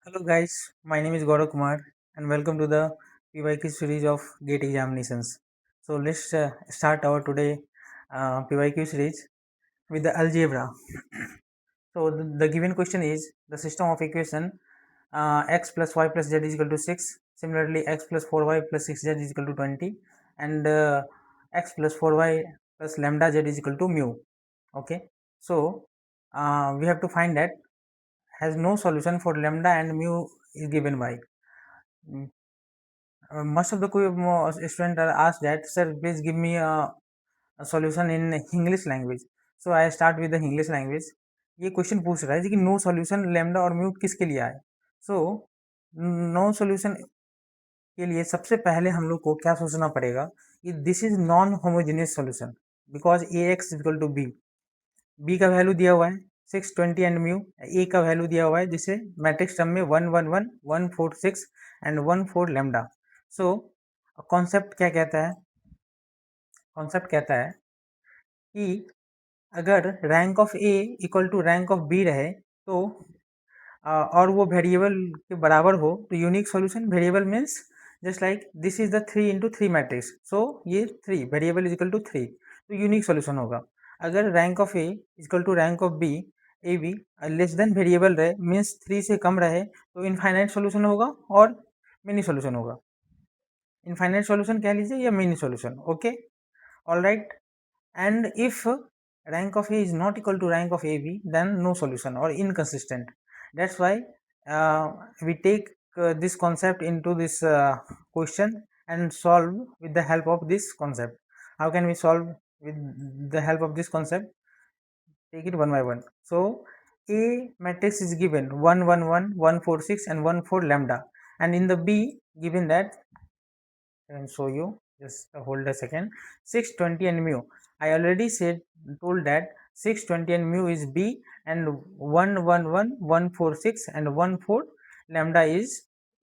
Hello guys, my name is Gaurav Kumar and welcome to the PYQ series of GATE examinations. So let's start our today PYQ series with the algebra. So the given question is the system of equation x plus y plus z is equal to 6. Similarly, x plus 4y plus 6z is equal to 20 and x plus 4y plus lambda z is equal to mu. Okay, so we have to find that has no solution for lambda and mu is given by. Most of the students are asked that, sir, please give me a solution in English language. So I start with the English language. ये question पूछ रहा है कि no solution lambda और mu किसके लिए आए. So no solution के लिए सबसे पहले हम लोग को क्या सोचना पड़ेगा कि this is non homogeneous solution because A X equal to B का वैल्यू दिया हुआ है 620 एंड म्यू, ए का वैल्यू दिया हुआ है जिसे मैट्रिक्स टर्म में 111 146 एंड 14 लैम्डा. सो कॉन्सेप्ट क्या कहता है, कॉन्सेप्ट कहता है कि अगर rank of A equal to rank of B रहे तो और वो वेरिएबल के बराबर हो तो unique solution. Variable means just like this is the 3 × 3 matrix. So ये 3 वेरिएबल इज इक्वल टू 3 तो यूनिक सॉल्यूशन होगा. अगर rank of A equal to rank of B A B less than variable रहे means 3 से कम रहे तो infinite solution होगा और मिनी सॉल्यूशन होगा. इनफाइनाइट सॉल्यूशन कह लीजिए या many solution. Okay, all right. And if rank of A is not equal to rank of AB, then no solution or inconsistent. That's why we take this concept into this question and solve with the help of this concept. How can we solve with the help of this concept? Take it one by one. So A matrix is given 1 1 1 1 4 6 and 1 4 lambda, and in the B given that I can show you. Just hold a second. 620 and mu. I already told that 620 and mu is B and 111 146 and 14 lambda is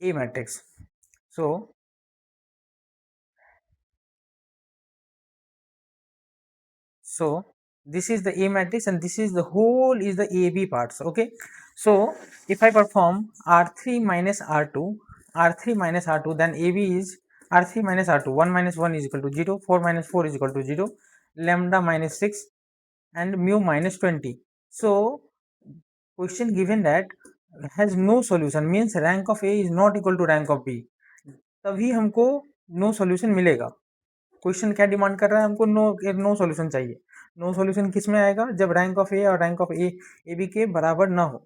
A matrix. So this is the A matrix and this is the whole is the AB parts. Okay, so if I perform R3 minus R2, R3 minus R2, then AB is R3 minus R2. 1 minus 1 is equal to 0, 4 minus 4 is equal to 0, lambda minus 6 and mu minus 20. So question given that has no solution means rank of A is not equal to rank of B. तभी हमको no solution मिलेगा. Question क्या demand कर रहा है, हमको no solution चाहिए. No solution किस में आएगा, जब रैंक ऑफ ए और रैंक ऑफ ए बी के बराबर ना हो.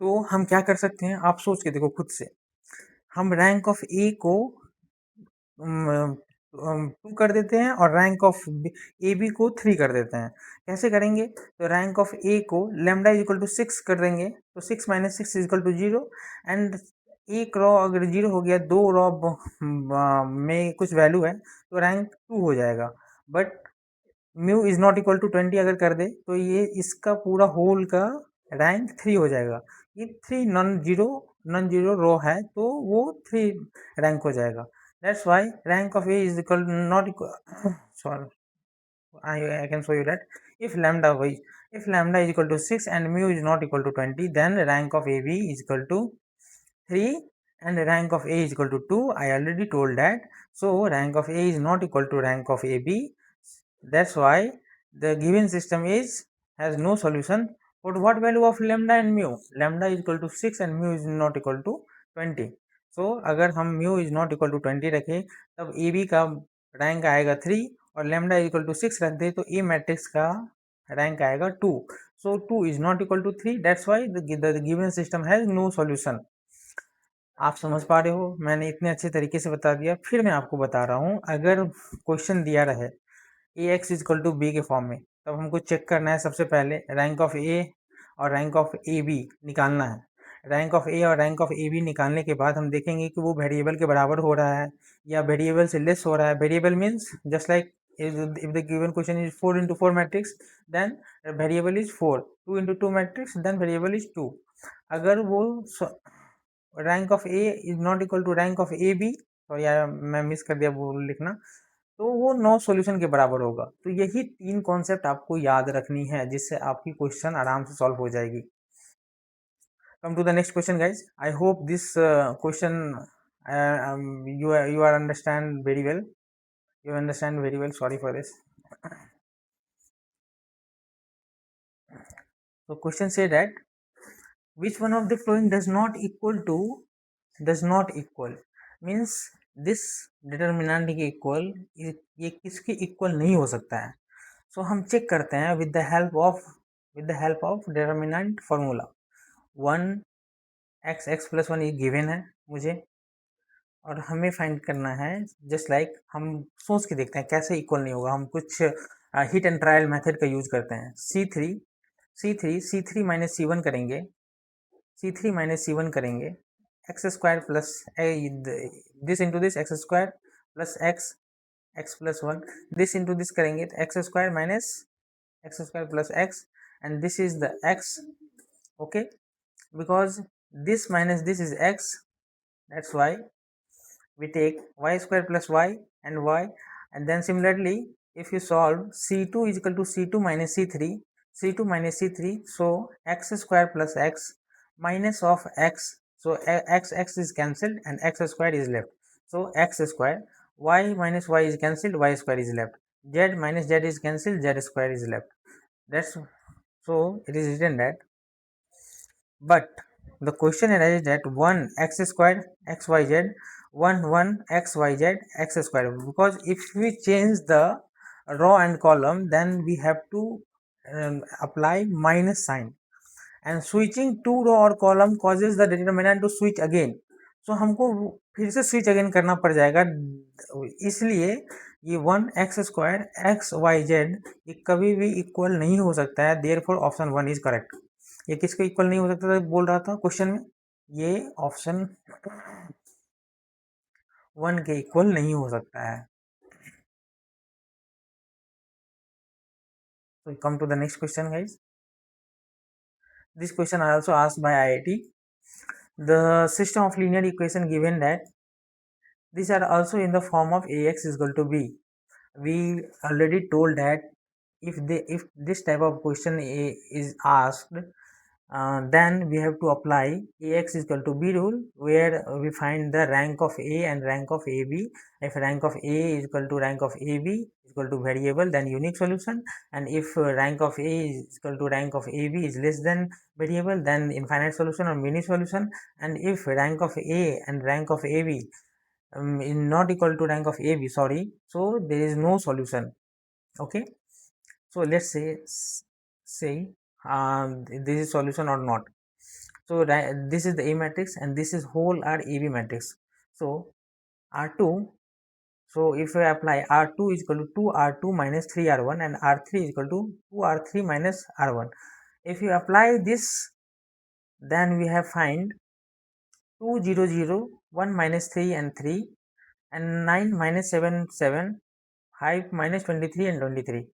तो हम क्या कर सकते हैं, आप सोच के देखो खुद से. हम रैंक ऑफ ए को 2 कर देते हैं और रैंक ऑफ ए बी को 3 कर देते हैं. कैसे करेंगे, तो रैंक ऑफ ए को लैम्डा इज इक्वल टू 6 कर देंगे तो 6 minus 6 is equal to 0 and एक रॉ अगर 0 हो गया, 2 रॉ में कुछ वैल्यू है तो रैंक 2 हो जाएगा. But mu is not equal to 20 अगर कर दे तो ये इसका पूरा होल का रैंक 3 हो जाएगा. ये 3 नॉन जीरो रो है तो वो 3 रैंक हो जाएगा. That's why rank of A is equal not equal. Sorry, I can show you that if lambda is equal to 6 and mu is not equal to 20, then rank of AB is equal to 3 and rank of A is equal to 2. I already told that. So rank of A is not equal to rank of AB. That's why the given system has no solution. But what value of lambda and mu? Lambda is equal to 6 and mu is not equal to 20. So अगर हम mu is not equal to 20 रखें तब A B का rank आएगा 3 और lambda equal to 6 रख दे तो ए matrix का रैंक आएगा 2. So 2 is not equal to 3. That's why the given system has no solution. आप समझ पा रहे हो, मैंने इतने अच्छे तरीके से बता दिया. फिर मैं आपको बता रहा हूँ, अगर क्वेश्चन दिया रहे A X is equal to B के फॉर्म में तब हमको चेक करना है. सबसे पहले रैंक ऑफ ए और रैंक ऑफ ए बी निकालना है. रैंक ऑफ ए और रैंक ऑफ ए बी निकालने के बाद हम देखेंगे कि वो वेरिएबल के बराबर हो रहा है या वेरिएबल से लेस हो रहा है. Variable means just like if the given question is 4 into 4 matrix, then variable is 4. 2 into 2 matrix, then variable is 2. अगर वो rank of A is not equal to rank of A B, sorry मैं miss कर दिया वो लिखना, तो वो no solution के बराबर होगा. तो यही 3 कॉन्सेप्ट आपको याद रखनी है जिससे आपकी क्वेश्चन आराम से सॉल्व हो जाएगी. Come to the next question, guys. I hope this question you are understand very well. You understand very well. Sorry for this. So question say that which one of the following does not equal means this determinant के equal ये किसके equal नहीं हो सकता है. So हम check करते हैं with the help of determinant formula. 1 x plus 1 ये given है मुझे, और हमें फाइंड करना है जस्ट लाइक हम सोच के देखते हैं कैसे इक्वल नहीं होगा. हम कुछ हिट एंड ट्रायल मेथड का यूज करते हैं. C3 माइनस C1 करेंगे, C3 माइनस C1 करेंगे, x square plus this into this x square plus x plus 1, this into this करेंगे तो x square minus x square plus x, and this is the x. Okay, because this minus this is x, that's why we take y square plus y and y, and then similarly if you solve c2 is equal to c2 minus c3, so x square plus x minus of x, so x is cancelled and x square is left, so x square, y minus y is cancelled, y square is left, z minus z is cancelled, z square is left. That's so it is written that, but the question arises that 1 x square xyz 1 xyz x square, because if we change the row and column then we have to apply minus sign, and switching two row or column causes the determinant to switch again. So हमको फिर से switch again करना पड़ जाएगा, इसलिए ये 1 X square X Y Z ये कभी भी इक्वल नहीं हो सकता है. Therefore option 1 is correct. ये किसको इक्वल नहीं हो सकता था बोल रहा था क्वेश्चन में, ये ऑप्शन 1 के इक्वल नहीं हो सकता है. So come to the next question, guys. This question are also asked by IIT. The system of linear equation given that these are also in the form of ax is equal to b. We already told that if this type of question is asked, then we have to apply ax is equal to b rule, where we find the rank of a and rank of ab. If rank of a is equal to rank of ab is equal to variable, then unique solution, and if rank of a is equal to rank of ab is less than variable, then infinite solution or mini solution, and if rank of a and rank of ab is not equal to rank of ab, sorry, so there is no solution. Okay, so let's say this is solution or not. So this is the A matrix and this is whole R AB matrix. So R2, so if we apply R2 is equal to 2R2 minus 3R1 and R3 is equal to 2R3 minus R1. If you apply this, then we have find 2 0 0 1 minus 3 and 3 and 9 minus 7 7 5 minus 23 and 23.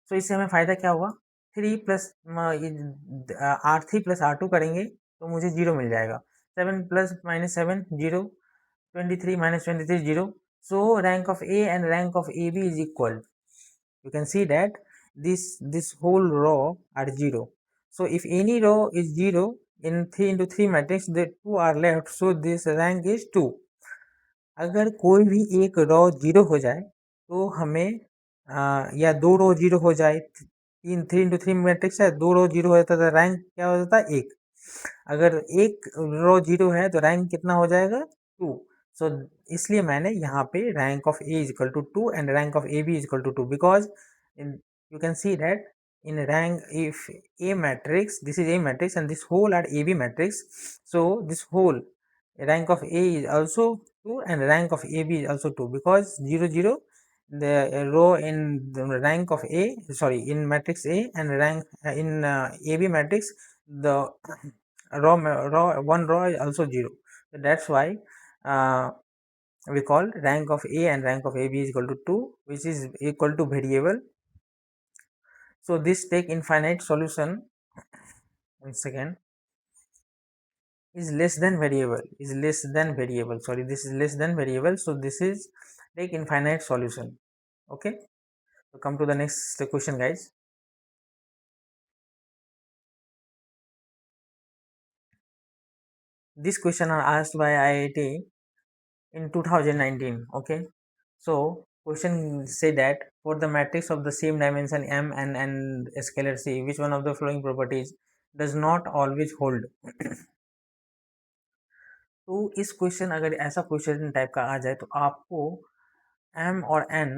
So इससे हमें फ़ायदा क्या हुआ, 3 plus R3 plus R2 करेंगे तो मुझे 0 मिल जाएगा, 7 plus minus 7 0, 23 minus 23 0. So rank of A and rank of AB is equal. You can see that this whole row are 0. So if any row is 0 in 3 into 3 matrix, the 2 are left, so this rank is 2. अगर कोई भी एक रो 0 हो जाए तो हमें या 2 रो 0 हो जाए, 3 into 3 मैट्रिक्स है, 2 रो 0 हो जाता है, रैंक क्या हो जाता है 1. अगर एक रो 0 है तो रैंक कितना हो जाएगा 2. सो इसलिए मैंने यहाँ पे rank of A is equal to 2 and rank of A B is equal to 2, because you can see that in rank, if A matrix, this is A matrix and this whole are AB matrix, so this whole rank of A is also 2 and rank of AB is also 2, because 0 0 the row in the rank of A, sorry, in matrix A and rank in AB matrix, the row one row is also 0. So that's why we call rank of A and rank of AB is equal to 2, which is equal to variable. So this take infinite solution, once again, is less than variable, sorry, this is less than variable, so this is take infinite solution. Okay, so come to the next question, guys. This question are asked by IIT in 2019. Okay, so question say that for the matrix of the same dimension m and scalar c, which one of the following properties does not always hold. तो इस question, अगर ऐसा question type का आ जाए तो आपको m और n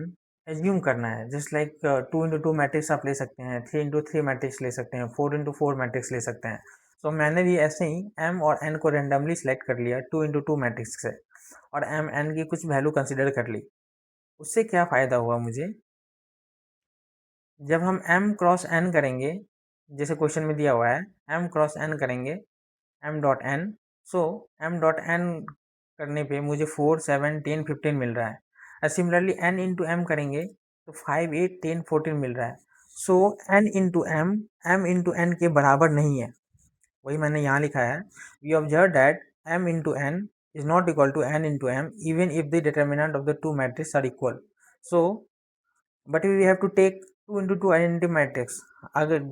assume करना है। जस्ट लाइक 2x2 मैट्रिक्स आप ले सकते हैं, 3x3 मैट्रिक्स ले सकते हैं, 4x4 मैट्रिक्स ले सकते हैं। तो मैंने भी ऐसे ही m और n को रेंडमली सेलेक्ट कर लिया 2x2 मैट्रिक्स से, और m n की कुछ वैल्यू कंसिडर कर ली। उससे क्या फ़ायदा हुआ मुझे, जब हम m क्रॉस n करेंगे, जैसे क्वेश्चन में दिया हुआ है m क्रॉस n करेंगे, m डॉट n, सो m डॉट n करने पे मुझे 4, 7, 10, 15 मिल रहा है। और सिमिलरली n इंटू m करेंगे तो 5, 8, 10, 14 मिल रहा है। सो n into m into n के बराबर नहीं है, वही मैंने यहाँ लिखा है। We observe that m into n is not equal to n into m even if the determinant of the two matrix are equal. So but we have to take 2x2 identity matrix. अगर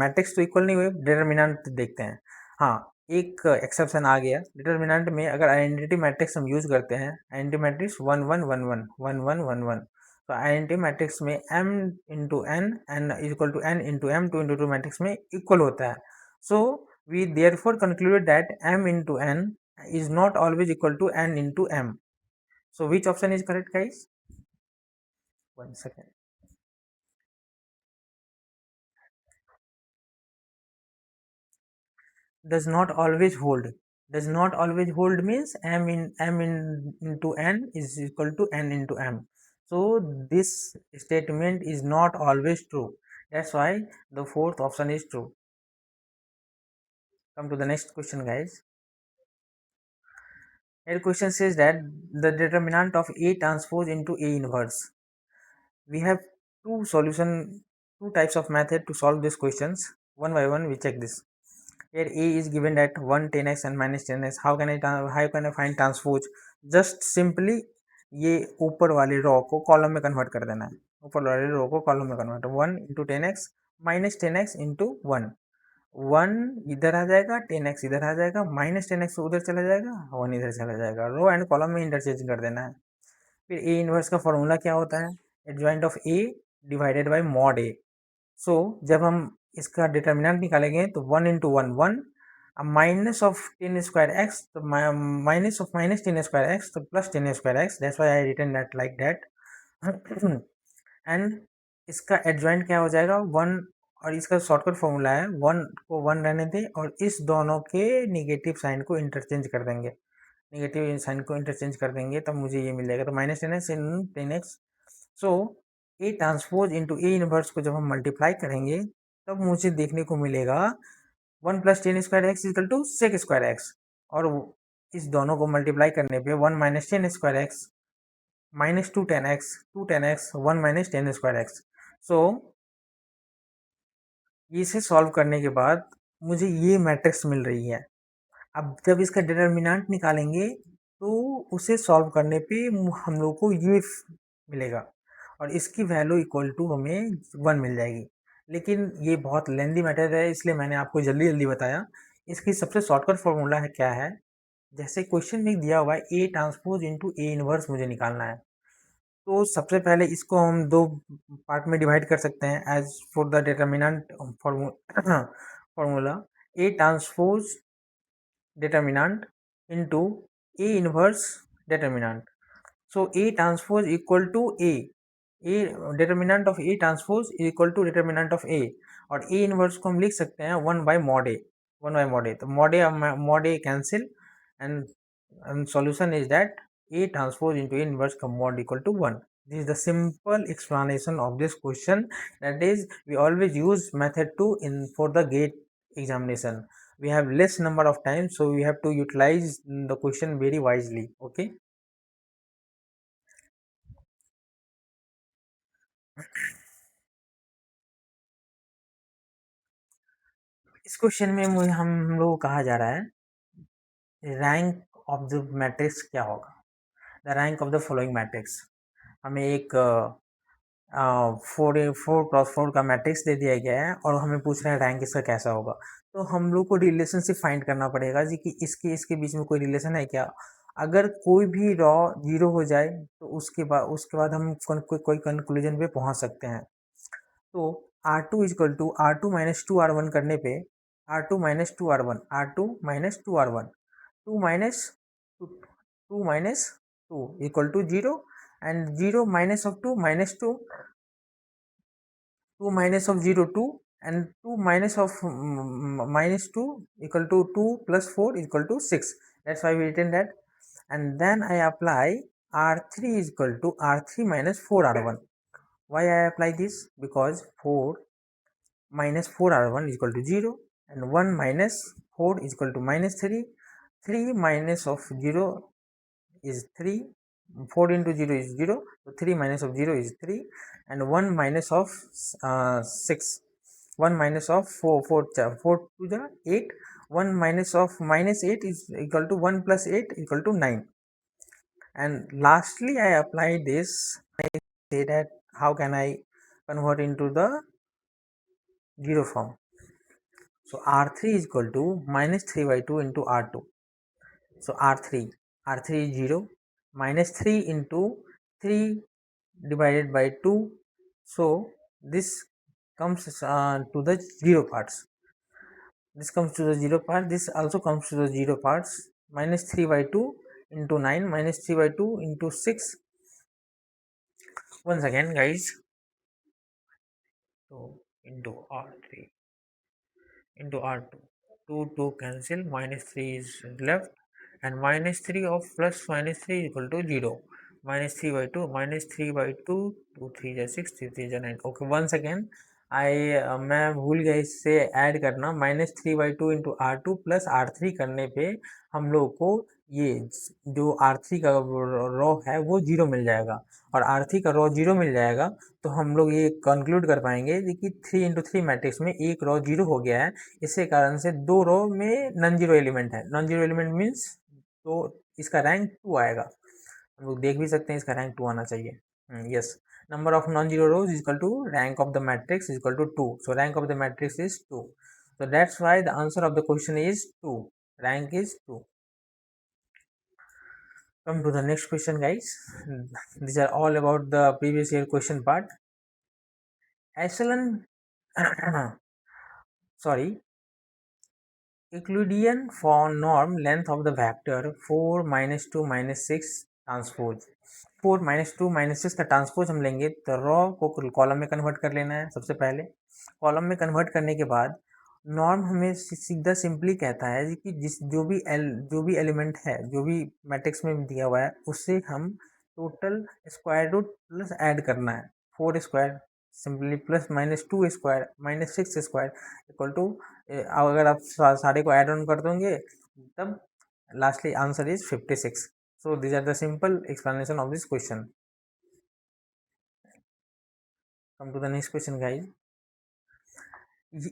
matrix तो equal नहीं हुए, determinant देखते हैं। हाँ, एक exception आ गया, determinant में अगर आइडेंटिटी मैट्रिक्स हम यूज करते हैं, आइडेंटिटी मैट्रिक्स 1 1 1 1 1 1 1 1, तो आइडेंटिटी मैट्रिक्स में m into N N is equal to n into m 2x2 matrix में इक्वल होता है। So we therefore concluded that m into n is not always equal to n into m. So which option is correct, guys? One second. Does not always hold. Does not always hold means into n is equal to n into m. So this statement is not always true. That's why the fourth option is true. Come to the next question, guys. Here question says that the determinant of A transpose into A inverse. We have two types of method to solve these questions. One by one we check this. Here A is given at 1 10x and minus 10x. How can I find transpose? Just simply ये ऊपर वाले रो को column में convert कर देना है। ऊपर वाले रो को कॉलम में convert, 1 into 10x minus 10x into 1, 1 इधर आ जाएगा, 10x इधर आ जाएगा, माइनस 10x उधर चला जाएगा, 1 इधर चला जाएगा। रो एंड कॉलम में इंटरचेंज कर देना है। फिर ए इनवर्स का फॉर्मूला क्या होता है, adjoint of A divided by mod A. So जब हम इसका डिटर्मिनेंट निकालेंगे तो 1 into 1 1, minus of 10 square x, तो minus of minus 10 square x तो plus 10 square x, that's why I written that like that. And इसका एडजॉइंट क्या हो जाएगा, 1, और इसका शॉर्टकट फॉर्मूला है 1 को 1 रहने दें और इस दोनों के निगेटिव साइन को इंटरचेंज कर देंगे, निगेटिव साइन को इंटरचेंज कर देंगे तब मुझे ये मिल जाएगा। तो minus 10x in 10x। So A transpose into A inverse को जब हम मल्टीप्लाई करेंगे तब मुझे देखने को मिलेगा 1 plus 10 square x equal to sec square x, और इस दोनों को मल्टीप्लाई करने पे 1 minus 10 square x minus 2 10 x 1 minus 10 square x. So इसे सॉल्व करने के बाद मुझे ये मैट्रिक्स मिल रही है। अब जब इसका डिटर्मिनेंट निकालेंगे तो उसे सॉल्व करने पे हम लोग को ये मिलेगा, और इसकी वैल्यू इक्वल टू हमें 1 मिल जाएगी। लेकिन ये बहुत लेंदी मैटर है, इसलिए मैंने आपको जल्दी जल्दी बताया। इसकी सबसे शॉर्टकट फॉर्मूला है क्या है, जैसे क्वेश्चन में दिया हुआ है A transpose into A inverse मुझे निकालना है। तो सबसे पहले इसको हम दो पार्ट में डिवाइड कर सकते हैं as for the determinant formula, A transpose determinant into A inverse determinant. So A transpose equal to A determinant of A transpose is equal to determinant of A, और A inverse को हम लिख सकते हैं 1 by mod A, 1 by mod A। तो mod A cancel and solution is that A transpose into A inverse का mod equal to 1. This is the simple explanation of this question. That is, we always use method 2 in for the GATE examination. We have less number of time, so we have to utilize the question very wisely. Okay. इस question में मुझे हम लोग को कहा जा रहा है रैंक ऑफ द मैट्रिक्स क्या होगा, the rank of the following matrix. हमें एक 4 क्रॉस 4 का मैट्रिक्स दे दिया गया है और हमें पूछ रहे हैं रैंक इसका कैसा होगा। तो हम लोग को रिलेशनशिप फाइंड करना पड़ेगा जी कि इसके बीच में कोई रिलेशन है क्या। अगर कोई भी रॉ जीरो हो जाए तो उसके बाद हम कोई कंक्लूजन पे पहुंच सकते हैं। तो R2 is equal to R2 minus two R1 करने पे R2 minus two R1 R2 minus two R1 two minus two minus two equal to zero and zero minus of two minus two 2 minus of 0 2 and 2 minus of minus 2 equal to 2 plus 4 equal to 6. That's why we written that. And then I apply R3 is equal to R3 minus 4 R1. Why I apply this? Because 4 minus 4 R1 is equal to 0 and 1 minus 4 is equal to minus 3. 3 minus of 0 is 3. 4 into 0 is 0, so 3 minus of 0 is 3 and 1 minus of 6. 1 minus of 4 to the 8. 1 minus of minus 8 is equal to 1 plus 8 equal to 9. And lastly I apply this. I say that how can I convert into the zero form. So R3 is equal to minus 3 by 2 into R2. So R3 is 0, minus 3 into 3 divided by 2. So this comes to the 0 parts. This comes to the 0 part. This also comes to the 0 parts. Minus 3 by 2 into 9, minus 3 by 2 into 6. Once again guys, so into R3 into R2. 2 cancel, minus 3 is left and minus 3 of plus minus 3 is equal to 0. Minus 3 by 2, minus 3 by 2, 2 3 is 6, 3 3 is 9. Okay, once again मैं भूल गया इससे add करना। Minus 3 by 2 into R2 plus R3 करने पे हम लोग को ये जो R3 का रॉ है वो जीरो मिल जाएगा और R3 का रॉ जीरो मिल जाएगा तो हम लोग ये कंक्लूड कर पाएंगे कि 3 इंटू 3 मैट्रिक्स में एक रॉ जीरो हो गया है। इसी कारण से दो रो में नॉन जीरो एलिमेंट है। नॉन जीरो एलिमेंट मीन्स तो इसका रैंक 2 आएगा। हम लोग देख भी सकते हैं इसका रैंक 2 आना चाहिए। Yes, number of non-zero rows is equal to rank of the matrix is equal to 2. So rank of the matrix is 2. So that's why the answer of the question is 2. Rank is 2. Come to the next question guys. These are all about the previous year question part. Echelon sorry, Euclidean for norm length of the vector 4 minus 2 minus 6 transpose. 4 minus 2 minus 6 का transpose हम लेंगे तो raw को column में convert कर लेना है। सबसे पहले कॉलम में कन्वर्ट करने के बाद नॉर्म हमें सीधा सिंपली कहता है कि जो भी एलिमेंट है, जो भी मैट्रिक्स में दिया हुआ है उससे हम total square root plus add करना है। 4 square simply plus minus 2 square minus 6 square equal to, अगर आप सारे को ऐड ऑन कर दोगे तब lastly answer is 56. So these are the simple explanation of this question. Come to the next question guys.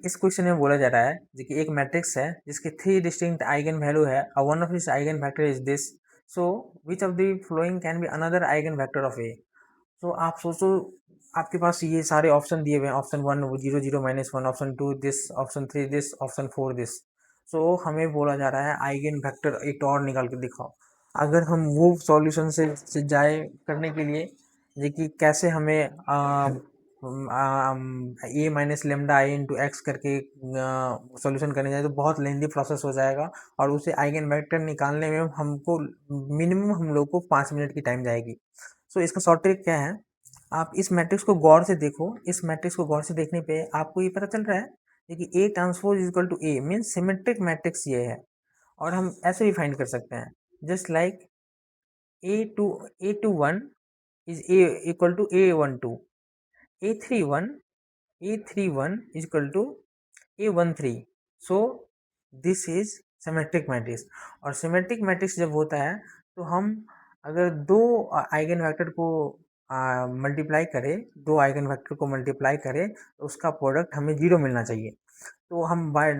इस क्वेश्चन में बोला जा रहा है कि एक मैट्रिक्स है जिसके 3 डिस्टिंक्ट आइगन वैल्यू है और वन ऑफ इस eigen vector is this. So which of the following can be another eigen vector of A. तो आप सोचो आपके पास ये सारे ऑप्शन दिए हुए हैं, option 1 0 0 minus 1, option 2 this, option 3 this, option 4 this. So हमें बोला जा रहा है आइगन वेक्टर एक और निकाल के दिखाओ। अगर हम वो सॉल्यूशन से जाए करने के लिए देखिए कैसे हमें A minus lambda I into x करके सॉल्यूशन करने जाए तो बहुत लेंदी प्रोसेस हो जाएगा और उसे आइगन वेक्टर निकालने में हमको मिनिमम हम लोग को 5 मिनट की टाइम जाएगी। सो इसका शॉर्ट ट्रिक क्या है, आप इस मैट्रिक्स को गौर से देखो। इस मैट्रिक्स को गौर से देखने पे आपको ये पता चल रहा है कि A transpose is equal to A means symmetric matrix ये है। और हम ऐसे भी फाइंड कर सकते हैं just like A21 is A equal to A12, A31 is equal to A13. So this is symmetric matrix. और सिमेट्रिक मैट्रिक्स जब होता है तो हम अगर दो आइगन वेक्टर को मल्टीप्लाई करें, दो आइगन वेक्टर को मल्टीप्लाई करें तो उसका प्रोडक्ट हमें जीरो मिलना चाहिए। तो हम बाय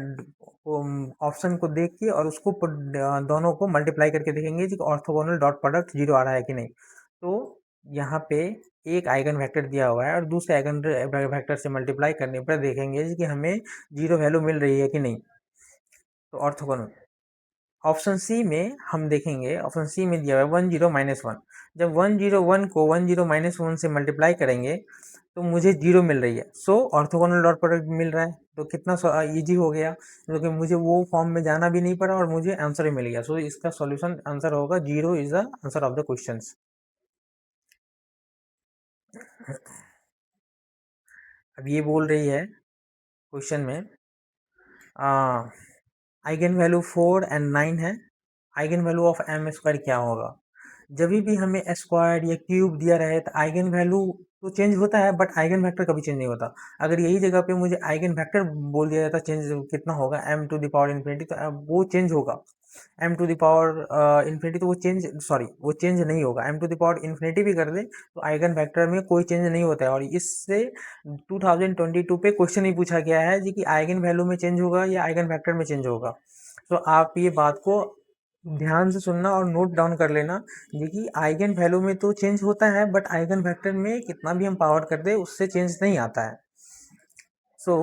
ऑप्शन को देख के और उसको दोनों को मल्टीप्लाई करके देखेंगे कि ऑर्थोगोनल डॉट प्रोडक्ट जीरो आ रहा है कि नहीं। तो यहाँ पे एक आइगन वेक्टर दिया हुआ है और दूसरे आइगन वेक्टर से मल्टीप्लाई करने पर देखेंगे कि हमें जीरो वैल्यू मिल रही है कि नहीं। तो ऑर्थोगोनल। ऑप्शन सी में हम देखेंगे, ऑप्शन सी में दिया हुआ है 1 0 -1। जब 1 0 1 को 1 0 -1 से मल्टीप्लाई करेंगे तो मुझे 0 मिल रही है, सो ऑर्थोगोनल डॉट प्रोडक्ट मिल रहा है। तो कितना इजी हो गया, क्योंकि मुझे वो फॉर्म में जाना भी नहीं पड़ा और मुझे आंसर ही मिल गया। सो इसका सॉल्यूशन आंसर होगा 0 is the answer of the question. अब ये बोल रही है क्वेश्चन में आइगन वैल्यू 4 एंड 9 है, eigenvalue of M square क्या होगा। जब भी हमें स्क्वायर या क्यूब दिया रहे तो आइगन वैल्यू तो चेंज होता है बट आइगन वेक्टर कभी चेंज नहीं होता। अगर यही जगह पे मुझे आइगन वेक्टर बोल दिया जाता चेंज कितना होगा m to the power infinity, तो अब वो चेंज होगा। m to the power infinity, तो वो चेंज, सॉरी वो चेंज नहीं होगा। m to the power infinity भी कर दे तो आइगन वेक्टर में कोई चेंज नहीं होता है। और इससे 2022 पे क्वेश्चन ही पूछा गया है जी कि आइगन वैल्यू में चेंज होगा या आइगन वेक्टर में चेंज होगा। तो आप ये बात को ध्यान से सुनना और नोट डाउन कर लेना जी कि आइगन वैल्यू में तो चेंज होता है बट आइगन वेक्टर में कितना भी हम पावर कर दे उससे चेंज नहीं आता है। सो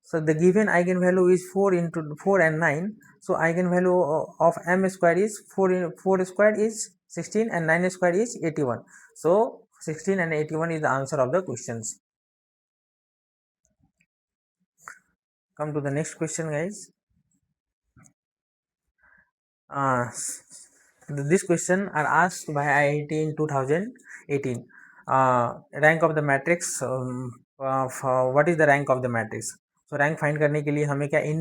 the given eigenvalue is 4 into 4 and 9, so eigenvalue of m square is 4 square is 16 and 9 square is 81. So 16 and 81 is the answer of the questions. Come to the next question, guys. This question are asked by IIT in 2018. Rank of the matrix, what is the rank of the matrix? So rank find करने के लिए हमें क्या इन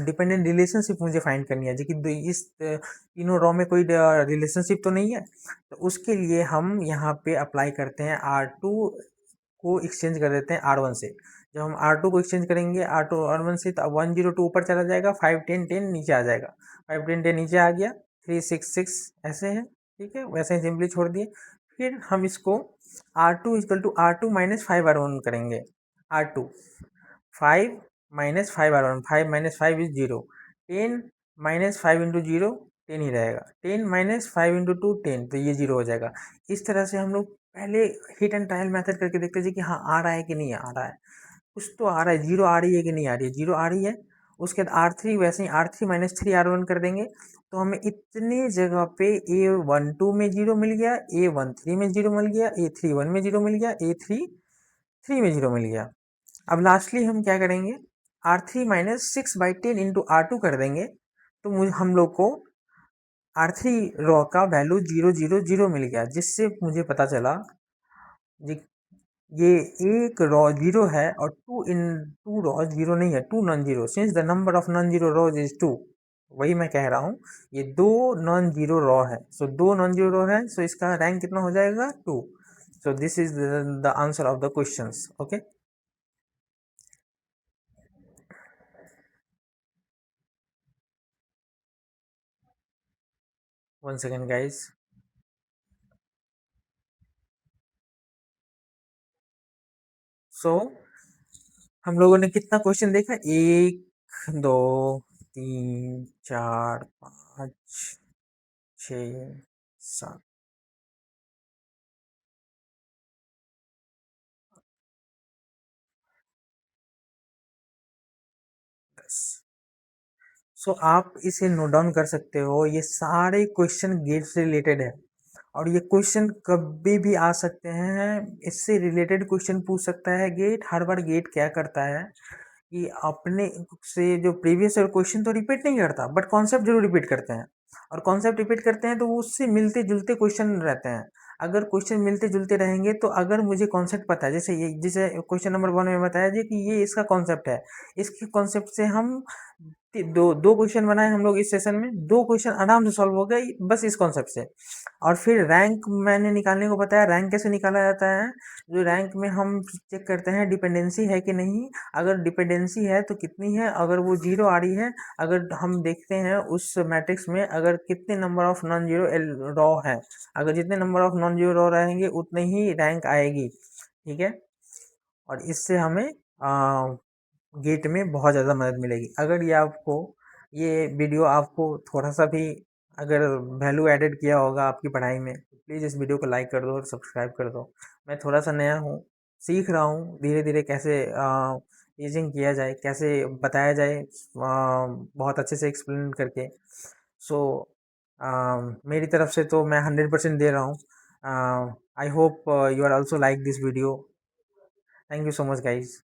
dependent relationship मुझे find करनी है जी कि इस तीनों रो में कोई रिलेशनशिप तो नहीं है। तो उसके लिए हम यहाँ पे अप्लाई करते हैं R2 को एक्सचेंज कर देते हैं R1 से। जब हम R2 को एक्सचेंज करेंगे R2 R1 से तो 102 ऊपर चला जाएगा, 5 10 10 नीचे आ जाएगा, 5 10 10 नीचे आ गया, 3 6 6 ऐसे है। ठीक है, वैसे ही सिंपली छोड़ दिए। फिर हम इसको R2 equal to R2 minus 5R1 करेंगे। R2 5 minus 5R1, 5 minus 5 is 0, 10 minus 5 into 0 10 ही रहेगा, 10 माइनस 5 इंटू 2 10, तो ये 0 हो जाएगा। इस तरह से हम लोग पहले हिट एंड ट्रायल मेथड करके देखते हैं कि हाँ आ रहा है कि नहीं आ रहा है। कुछ तो आ रहा है, 0 आ रही है कि नहीं आ रही है, 0 आ रही है। उसके बाद R3 वैसे ही R3 माइनस 3R1 कर देंगे तो हमें इतने जगह पे A12 में 0 मिल गया, A13 में 0 मिल गया, A31 में 0 मिल गया, A33 में 0 मिल गया। अब लास्टली हम क्या करेंगे, R3 माइनस 6/10 इंटू R2 कर देंगे तो मुझे हम लोग को R3 रॉ का वैल्यू 0 0 0 मिल गया, जिससे मुझे पता चला ये एक रॉ 0 है और टू रॉ 0 नहीं है, 2 non zero, since the number of non zero rows is 2। वही मैं कह रहा हूँ, ये 2 नॉन जीरो रॉ है। सो 2 नॉन जीरो रॉ है, सो इसका रैंक कितना हो जाएगा 2। So this is the answer of the questions. Okay, one second guys. So हम लोगों ने कितना क्वेश्चन देखा, 1 2 3 4 5 6 7 10। सो आप इसे नोट डाउन कर सकते हो, ये सारे क्वेश्चन गेट से रिलेटेड है और ये क्वेश्चन कभी भी आ सकते हैं। इससे रिलेटेड क्वेश्चन पूछ सकता है गेट। हर बार गेट क्या करता है कि अपने से जो प्रीवियस क्वेश्चन तो रिपीट नहीं करता बट कॉन्सेप्ट जरूर रिपीट करते हैं। और कॉन्सेप्ट रिपीट करते हैं तो वो उससे मिलते जुलते क्वेश्चन रहते हैं। अगर क्वेश्चन मिलते जुलते रहेंगे तो अगर मुझे कॉन्सेप्ट पता है, जैसे ये जैसे क्वेश्चन नंबर 1 में बताया जी कि ये इसका कॉन्सेप्ट है, इसके कॉन्सेप्ट से हम दो दो क्वेश्चन बनाए हम लोग इस सेशन में, दो क्वेश्चन आराम से सॉल्व हो गए बस इस कॉन्सेप्ट से। और फिर रैंक मैंने निकालने को बताया, रैंक कैसे निकाला जाता है, जो रैंक में हम चेक करते हैं डिपेंडेंसी है कि नहीं। अगर डिपेंडेंसी है तो कितनी है, अगर वो 0 आ रही है, अगर हम देखते हैं उस मैट्रिक्स में अगर कितने number of non zero raw है, अगर जितने number of non zero raw रहेंगे उतने ही रैंक आएगी। ठीक है, और इससे हमें गेट में बहुत ज़्यादा मदद मिलेगी। अगर ये वीडियो आपको थोड़ा सा भी अगर वैल्यू एडेड किया होगा आपकी पढ़ाई में तो प्लीज़ इस वीडियो को लाइक कर दो और सब्सक्राइब कर दो। मैं थोड़ा सा नया हूँ, सीख रहा हूँ धीरे धीरे कैसे एजिंग किया जाए, कैसे बताया जाए बहुत अच्छे से एक्सप्लेन करके। सो मेरी तरफ से तो मैं 100% दे रहा हूँ। I hope you are also like this video. Thank you so much guys.